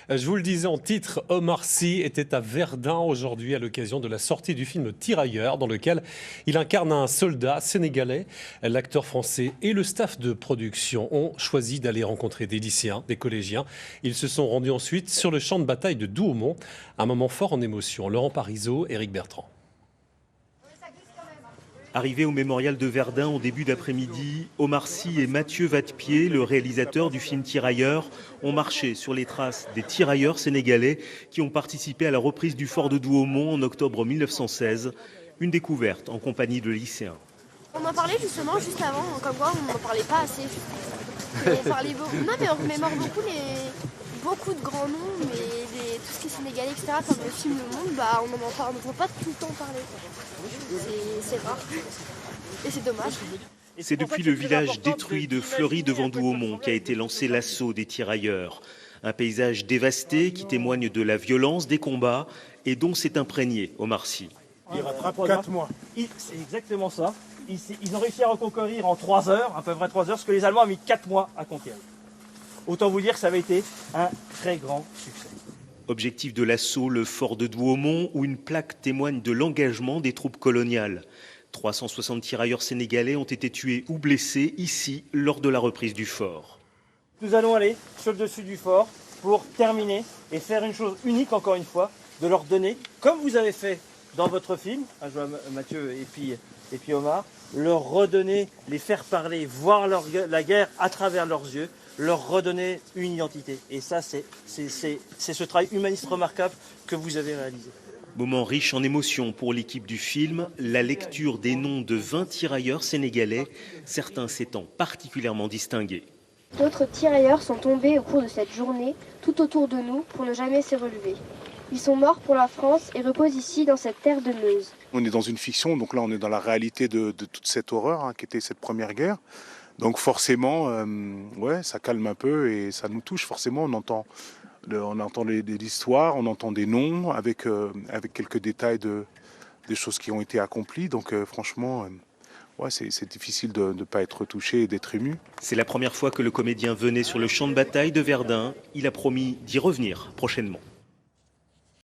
Je vous le disais en titre, Omar Sy était à Verdun aujourd'hui à l'occasion de la sortie du film Tirailleurs, dans lequel il incarne un soldat sénégalais. L'acteur français et le staff de production ont choisi d'aller rencontrer des lycéens, des collégiens. Ils se sont rendus ensuite sur le champ de bataille de Douaumont. Un moment fort en émotion. Laurent Parisot, Éric Bertrand. Arrivés au mémorial de Verdun au début d'après-midi, Omar Sy et Mathieu Vadepied, le réalisateur du film Tirailleurs, ont marché sur les traces des tirailleurs sénégalais qui ont participé à la reprise du fort de Douaumont en octobre 1916. Une découverte en compagnie de lycéens. On en parlait justement juste avant, comme quoi on n'en parlait pas assez. On parlait beaucoup. Non mais on remémore beaucoup de grands noms, mais tout ce qui est sénégalais, etc., comme le film Le Monde, on n'en entend pas tout le temps parler. C'est rare. Et c'est dommage. C'est depuis le village détruit de Fleury devant Douaumont qu'a été lancé l'assaut des tirailleurs. Un paysage dévasté qui témoigne de la violence des combats et dont s'est imprégné Omar Sy. Il rattrape 4 mois. C'est exactement ça. Ils ont réussi à reconquérir en 3 heures, à peu près 3 heures, ce que les Allemands ont mis 4 mois à conquérir. Autant vous dire que ça avait été un très grand succès. Objectif de l'assaut, le fort de Douaumont, où une plaque témoigne de l'engagement des troupes coloniales. 360 tirailleurs sénégalais ont été tués ou blessés ici lors de la reprise du fort. Nous allons aller sur le dessus du fort pour terminer et faire une chose unique encore une fois, de leur donner, comme vous avez fait dans votre film, je vois Mathieu et puis Omar, leur redonner, les faire parler, voir la guerre à travers leurs yeux, leur redonner une identité. Et ça, c'est ce travail humaniste remarquable que vous avez réalisé. Moment riche en émotions pour l'équipe du film, la lecture des noms de 20 tirailleurs sénégalais, certains s'étant particulièrement distingués. D'autres tirailleurs sont tombés au cours de cette journée, tout autour de nous, pour ne jamais se relever. Ils sont morts pour la France et reposent ici, dans cette terre de Meuse. On est dans une fiction, donc là on est dans la réalité de toute cette horreur qui était cette première guerre. Donc forcément, ça calme un peu et ça nous touche. Forcément, on entend l'histoire, on entend des noms avec quelques détails des choses qui ont été accomplies. Donc franchement, c'est difficile de ne pas être touché et d'être ému. C'est la première fois que le comédien venait sur le champ de bataille de Verdun. Il a promis d'y revenir prochainement.